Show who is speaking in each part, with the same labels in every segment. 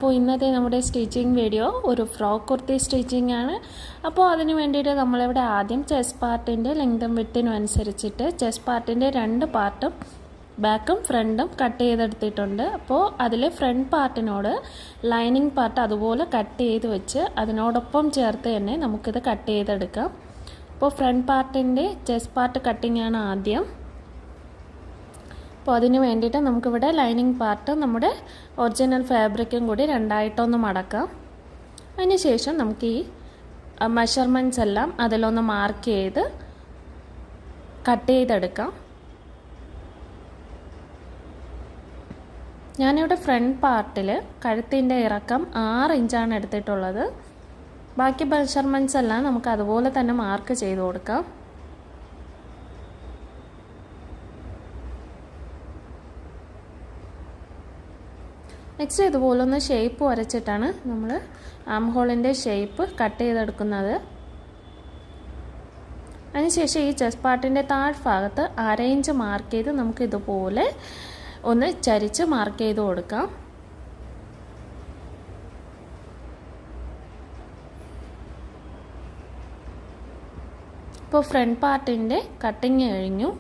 Speaker 1: അപ്പോൾ ഇന്നത്തെ നമ്മുടെ സ്റ്റിച്ചിങ് വീഡിയോ ഒരു ഫ്രോക്ക് കുർത്തി സ്റ്റിച്ചിങ് ആണ്. അപ്പോൾ അതിന് വേണ്ടിയിട്ട് നമ്മളിവിടെ ആദ്യം ചെസ്റ്റ് പാർട്ടിൻ്റെ ലെങ്തും വിഡ്ത്തിനും അനുസരിച്ചിട്ട് ചെസ്റ്റ് പാർട്ടിൻ്റെ രണ്ട് പാർട്ടും ബാക്കും ഫ്രണ്ടും കട്ട് ചെയ്തെടുത്തിട്ടുണ്ട്. അപ്പോൾ അതിൽ ഫ്രണ്ട് പാർട്ടിനോട് ലൈനിങ് പാർട്ട് അതുപോലെ കട്ട് ചെയ്ത് വെച്ച് അതിനോടൊപ്പം ചേർത്ത് തന്നെ നമുക്കിത് കട്ട് ചെയ്തെടുക്കാം. അപ്പോൾ ഫ്രണ്ട് പാർട്ടിൻ്റെ ചെസ്റ്റ് പാർട്ട് കട്ടിംഗ് ആണ് ആദ്യം. അപ്പോൾ അതിന് വേണ്ടിയിട്ട് നമുക്കിവിടെ ലൈനിങ് പാർട്ട് നമ്മുടെ ഒറിജിനൽ ഫാബ്രിക്കും കൂടി രണ്ടായിട്ടൊന്ന് മടക്കാം. അതിന് ശേഷം നമുക്ക് ഈ മെഷർമെൻറ്റ്സ് എല്ലാം അതിലൊന്ന് മാർക്ക് ചെയ്ത് കട്ട് ചെയ്തെടുക്കാം. ഞാനിവിടെ ഫ്രണ്ട് പാർട്ടിൽ കഴുത്തിൻ്റെ ഇറക്കം 6 ഇഞ്ചാണ് എടുത്തിട്ടുള്ളത്. ബാക്കി മെഷർമെൻറ്റ്സ് എല്ലാം നമുക്ക് അതുപോലെ തന്നെ മാർക്ക് ചെയ്ത് കൊടുക്കാം. നെക്സ്റ്റ് ഇതുപോലെ ഒന്ന് ഷേപ്പ് വരച്ചിട്ടാണ് നമ്മൾ ആം ഹോളിൻ്റെ ഷേപ്പ് കട്ട് ചെയ്തെടുക്കുന്നത്. അതിനുശേഷം ഈ ചെസ്റ്റ് പാർട്ടിൻ്റെ താഴ്ഭാഗത്ത് 1/2 ഇഞ്ച് മാർക്ക് ചെയ്ത് നമുക്ക് ഇതുപോലെ ഒന്ന് ചരിച്ച് മാർക്ക് ചെയ്ത് കൊടുക്കാം. ഇപ്പോൾ ഫ്രണ്ട് പാർട്ടിൻ്റെ കട്ടിങ് കഴിഞ്ഞു.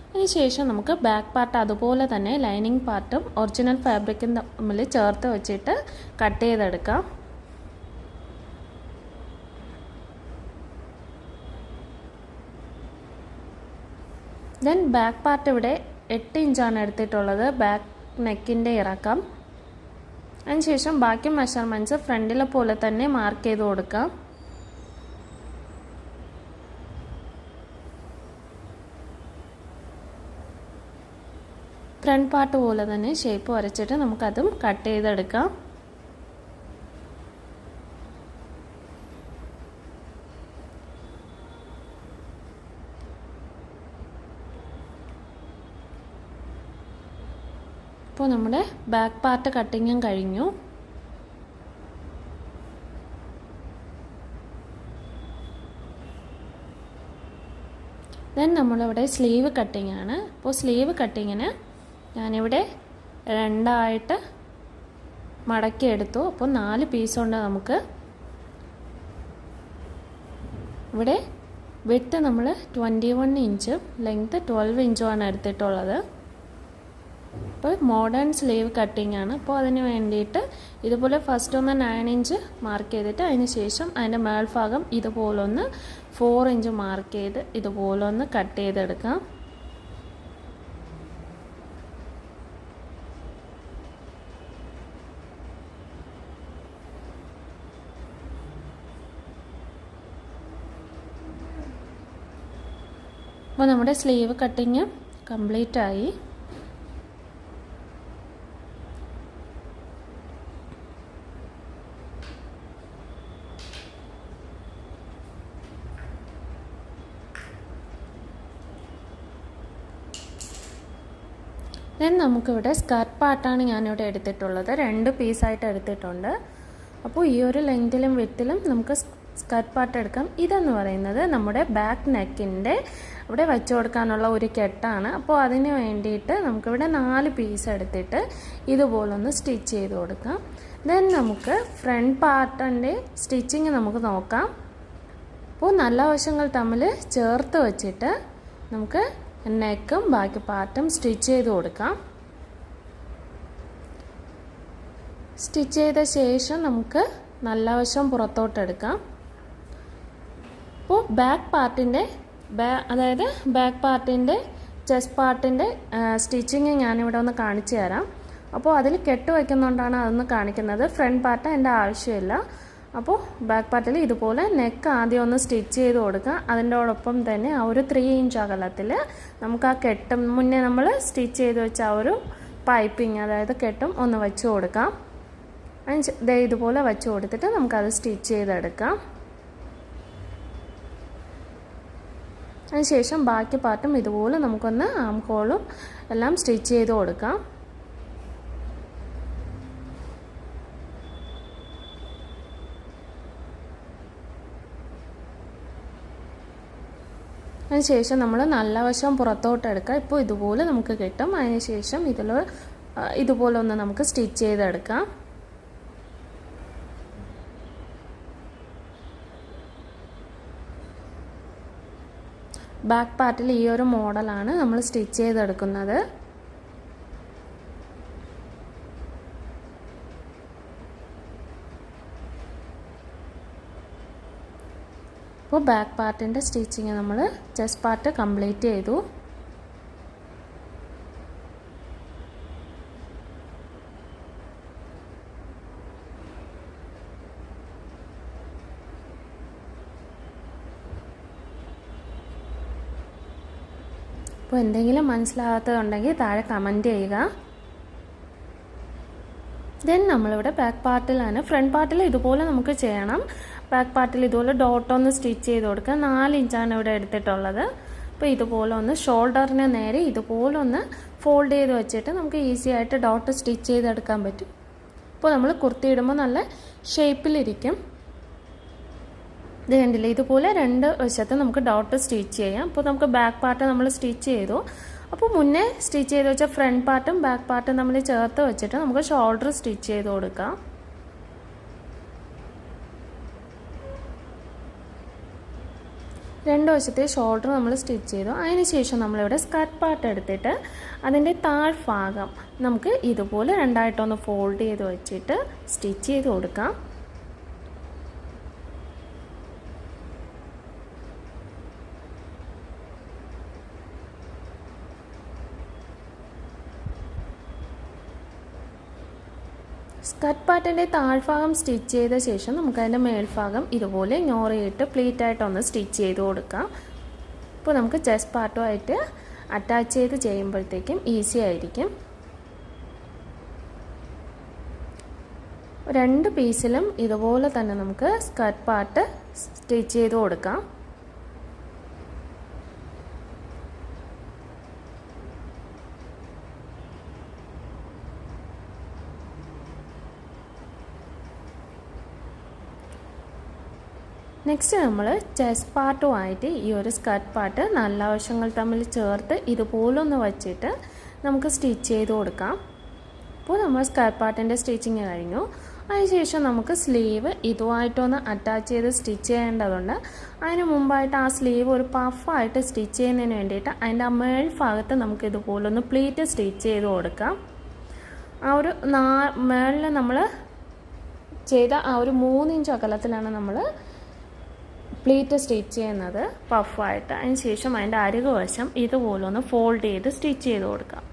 Speaker 1: അതിനുശേഷം നമുക്ക് ബാക്ക് പാർട്ട് അതുപോലെ തന്നെ ലൈനിങ് പാർട്ടും ഒറിജിനൽ ഫാബ്രിക്കും തമ്മിൽ ചേർത്ത് വെച്ചിട്ട് കട്ട് ചെയ്തെടുക്കാം. ദെൻ ബാക്ക് പാർട്ട് ഇവിടെ 8 ഇഞ്ചാണ് എടുത്തിട്ടുള്ളത്, ബാക്ക് നെക്കിൻ്റെ ഇറക്കം. അതിനുശേഷം ബാക്കി മെഷർമെൻറ്റ്സ് ഫ്രണ്ടിലെ പോലെ തന്നെ മാർക്ക് ചെയ്ത് കൊടുക്കാം. ഫ്രണ്ട് പാർട്ട് പോലെ തന്നെ ഷേപ്പ് വരച്ചിട്ട് നമുക്കതും കട്ട് ചെയ്തെടുക്കാം. ഇപ്പോൾ നമ്മുടെ ബാക്ക് പാർട്ട് കട്ടിങ്ങും കഴിഞ്ഞു. ദെൻ നമ്മളിവിടെ സ്ലീവ് കട്ടിങ് ആണ്. അപ്പോൾ സ്ലീവ് കട്ടിങ്ങിന് ഞാനിവിടെ 2 മടക്കി എടുത്തു. അപ്പോൾ 4 പീസ് കൊണ്ട് നമുക്ക് ഇവിടെ വിഡ്ത്ത് നമ്മൾ 21 ഇഞ്ചും ലെങ്ത്ത് 12 ഇഞ്ചുമാണ് എടുത്തിട്ടുള്ളത്. അപ്പോൾ മോഡേൺ സ്ലീവ് കട്ടിംഗ് ആണ്. അപ്പോൾ അതിന് വേണ്ടിയിട്ട് ഇതുപോലെ ഫസ്റ്റ് ഒന്ന് 9 ഇഞ്ച് മാർക്ക് ചെയ്തിട്ട് അതിന് ശേഷം അതിൻ്റെ മേൽഭാഗം ഇതുപോലൊന്ന് 4 ഇഞ്ച് മാർക്ക് ചെയ്ത് ഇതുപോലൊന്ന് കട്ട് ചെയ്തെടുക്കാം. അപ്പോൾ നമ്മുടെ സ്ലീവ് കട്ടിങ് കംപ്ലീറ്റ് ആയി. ദെൻ നമുക്കിവിടെ സ്കർട്ട് പാർട്ടാണ് ഞാനിവിടെ എടുത്തിട്ടുള്ളത്. 2 പീസായിട്ട് എടുത്തിട്ടുണ്ട്. അപ്പോൾ ഈ ഒരു ലെങ്തിലും വിഡ്ത്തിലും നമുക്ക് സ്കർട്ട് പാർട്ട് എടുക്കാം. ഇതെന്ന് പറയുന്നത് നമ്മുടെ ബാക്ക് നെക്കിൻ്റെ ഇവിടെ വെച്ച് കൊടുക്കാനുള്ള ഒരു കെട്ടാണ്. അപ്പോൾ അതിന് വേണ്ടിയിട്ട് നമുക്കിവിടെ 4 പീസ് എടുത്തിട്ട് ഇതുപോലൊന്ന് സ്റ്റിച്ച് ചെയ്ത് കൊടുക്കാം. ദെൻ നമുക്ക് ഫ്രണ്ട് പാർട്ടിൻ്റെ സ്റ്റിച്ചിങ് നമുക്ക് നോക്കാം. അപ്പോൾ നല്ല വശങ്ങൾ തമ്മിൽ ചേർത്ത് വച്ചിട്ട് നമുക്ക് നെക്കും ബാക്കി പാർട്ടും സ്റ്റിച്ച് ചെയ്ത് കൊടുക്കാം. സ്റ്റിച്ച് ചെയ്ത ശേഷം നമുക്ക് നല്ല വശം പുറത്തോട്ടെടുക്കാം. അപ്പോൾ ബാക്ക് പാർട്ടിൻ്റെ അതായത് ബാക്ക് പാർട്ടിൻ്റെ ചെസ്റ്റ് പാർട്ടിൻ്റെ സ്റ്റിച്ചിങ് ഞാനിവിടെ ഒന്ന് കാണിച്ചു തരാം. അപ്പോൾ അതിൽ കെട്ട് വയ്ക്കുന്നതുകൊണ്ടാണ് അതൊന്ന് കാണിക്കുന്നത്. ഫ്രണ്ട് പാർട്ട് എൻ്റെ ആവശ്യമില്ല. അപ്പോൾ ബാക്ക് പാർട്ടിൽ ഇതുപോലെ നെക്ക് ആദ്യം ഒന്ന് സ്റ്റിച്ച് ചെയ്ത് കൊടുക്കുക. അതിൻ്റെയോടൊപ്പം തന്നെ ആ ഒരു 3 ഇഞ്ച് അകലത്തിൽ നമുക്ക് ആ കെട്ടും മുന്നേ നമ്മൾ സ്റ്റിച്ച് ചെയ്ത് വെച്ച ആ ഒരു പൈപ്പിങ് അതായത് കെട്ടും ഒന്ന് വെച്ച് കൊടുക്കാം. ഇതുപോലെ വെച്ച് കൊടുത്തിട്ട് നമുക്കത് സ്റ്റിച്ച് ചെയ്തെടുക്കാം. അതിനുശേഷം ബാക്കി പാർട്ടും ഇതുപോലെ നമുക്കൊന്ന് ആം ഹോളും എല്ലാം സ്റ്റിച്ച് ചെയ്ത് കൊടുക്കാം. അതിനുശേഷം നമ്മൾ നല്ല വശം പുറത്തോട്ടെടുക്കുക. ഇപ്പോൾ ഇതുപോലെ നമുക്ക് കിട്ടും. അതിനുശേഷം ഇതുപോലെ ഒന്ന് നമുക്ക് സ്റ്റിച്ച് ചെയ്തെടുക്കാം. ബാക്ക് പാർട്ടിൽ ഈ ഒരു മോഡലാണ് നമ്മൾ സ്റ്റിച്ച് ചെയ്തെടുക്കുന്നത്. അപ്പോൾ ബാക്ക് പാർട്ടിൻ്റെ സ്റ്റിച്ചിങ് നമ്മൾ ചെസ്റ്റ് പാർട്ട് കംപ്ലീറ്റ് ചെയ്തു. അപ്പോൾ എന്തെങ്കിലും മനസ്സിലാകാത്തതുണ്ടെങ്കിൽ താഴെ കമൻറ്റ് ചെയ്യുക. ദെൻ നമ്മളിവിടെ ബാക്ക് പാർട്ടിലാണ്. ഫ്രണ്ട് പാർട്ടിൽ ഇതുപോലെ നമുക്ക് ചെയ്യണം. ബാക്ക് പാർട്ടിൽ ഇതുപോലെ ഡോട്ടൊന്ന് സ്റ്റിച്ച് ചെയ്ത് കൊടുക്കുക. 4 ഇഞ്ചാണ് ഇവിടെ എടുത്തിട്ടുള്ളത്. അപ്പോൾ ഇതുപോലെ ഒന്ന് ഷോൾഡറിന് നേരെ ഇതുപോലെ ഒന്ന് ഫോൾഡ് ചെയ്ത് വെച്ചിട്ട് നമുക്ക് ഈസി ആയിട്ട് ഡോട്ട് സ്റ്റിച്ച് ചെയ്തെടുക്കാൻ പറ്റും. അപ്പോൾ നമ്മൾ കുർത്തി ഇടുമ്പോൾ നല്ല ഷേപ്പിലിരിക്കും. ഇത് കണ്ടില്ലേ, ഇതുപോലെ 2 വശത്ത് നമുക്ക് ഡോട്ട് സ്റ്റിച്ച് ചെയ്യാം. അപ്പോൾ നമുക്ക് ബാക്ക് പാർട്ട് നമ്മൾ സ്റ്റിച്ച് ചെയ്തു. അപ്പോൾ മുന്നേ സ്റ്റിച്ച് ചെയ്ത് വെച്ച ഫ്രണ്ട് പാർട്ടും ബാക്ക് പാർട്ടും നമ്മൾ ചേർത്ത് വെച്ചിട്ട് നമുക്ക് ഷോൾഡർ സ്റ്റിച്ച് ചെയ്ത് കൊടുക്കാം. രണ്ട് വശത്തെ ഷോൾഡർ നമ്മൾ സ്റ്റിച്ച് ചെയ്തു. അതിനുശേഷം നമ്മളിവിടെ സ്കർട്ട് പാർട്ട് എടുത്തിട്ട് അതിൻ്റെ താഴ്ഭാഗം നമുക്ക് ഇതുപോലെ 2ആയിട്ടൊന്ന് ഫോൾഡ് ചെയ്ത് വെച്ചിട്ട് സ്റ്റിച്ച് ചെയ്ത് കൊടുക്കാം. സ്കർട്ട് പാർട്ടിൻ്റെ താഴ്ഭാഗം സ്റ്റിച്ച് ചെയ്ത ശേഷം നമുക്കതിൻ്റെ മേൽഭാഗം ഇതുപോലെ ഇഗ്നോറിയിട്ട് പ്ലീറ്റായിട്ടൊന്ന് സ്റ്റിച്ച് ചെയ്ത് കൊടുക്കാം. അപ്പോൾ നമുക്ക് ചെസ്റ്റ് പാർട്ടുമായിട്ട് അറ്റാച്ച് ചെയ്ത് ചെയ്യുമ്പോഴത്തേക്കും ഈസി ആയിരിക്കും. 2 പീസിലും ഇതുപോലെ തന്നെ നമുക്ക് സ്കർട്ട് പാർട്ട് സ്റ്റിച്ച് ചെയ്ത് കൊടുക്കാം. നെക്സ്റ്റ് നമ്മൾ ചെസ്റ്റ് പാർട്ടുമായിട്ട് ഈ ഒരു സ്കർട്ട് പാർട്ട് നല്ല വശങ്ങൾ തമ്മിൽ ചേർത്ത് ഇതുപോലൊന്ന് വച്ചിട്ട് നമുക്ക് സ്റ്റിച്ച് ചെയ്ത് കൊടുക്കാം. അപ്പോൾ നമ്മൾ സ്കർട്ട് പാർട്ടിൻ്റെ സ്റ്റിച്ചിങ് കഴിഞ്ഞു. അതിനുശേഷം നമുക്ക് സ്ലീവ് ഇതുമായിട്ടൊന്ന് അറ്റാച്ച് ചെയ്ത് സ്റ്റിച്ച് ചെയ്യേണ്ടതുണ്ട്. അതിന് മുമ്പായിട്ട് ആ സ്ലീവ് ഒരു പഫായിട്ട് സ്റ്റിച്ച് ചെയ്യുന്നതിന് വേണ്ടിയിട്ട് അതിൻ്റെ മേൽ ഭാഗത്ത് നമുക്ക് ഇതുപോലൊന്ന് പ്ലീറ്റ് സ്റ്റിച്ച് ചെയ്ത് കൊടുക്കാം. ആ ഒരു മേളിൽ നമ്മൾ ചെയ്ത ആ ഒരു 3 ഇഞ്ച് അകലത്തിലാണ് നമ്മൾ പ്ലീറ്റ് സ്റ്റിച്ച് ചെയ്യുന്നത് പഫായിട്ട്. അതിന് ശേഷം അതിൻ്റെ അരികു വശം ഇതുപോലെ ഒന്ന് ഫോൾഡ് ചെയ്ത് സ്റ്റിച്ച് ചെയ്ത് കൊടുക്കാം.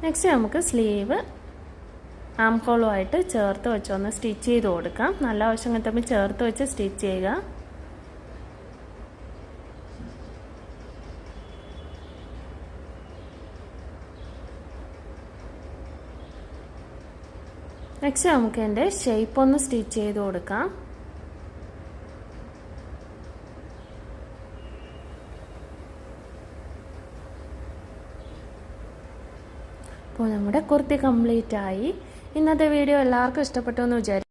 Speaker 1: നെക്സ്റ്റ് നമുക്ക് സ്ലീവ് ആം ഹോളുമായിട്ട് ചേർത്ത് വെച്ചൊന്ന് സ്റ്റിച്ച് ചെയ്ത് കൊടുക്കാം. നല്ല വശങ്ങൾ തമ്മിൽ ചേർത്ത് വെച്ച് സ്റ്റിച്ച് ചെയ്യുക. നെക്സ്റ്റ് നമുക്ക് എൻ്റെ ഷേപ്പ് ഒന്ന് സ്റ്റിച്ച് ചെയ്ത് കൊടുക്കാം. അപ്പോൾ നമ്മുടെ കുർത്തി കംപ്ലീറ്റ് ആയി. ഇന്നത്തെ വീഡിയോ എല്ലാവർക്കും ഇഷ്ടപ്പെട്ടു എന്ന് വിചാരിക്കുന്നു.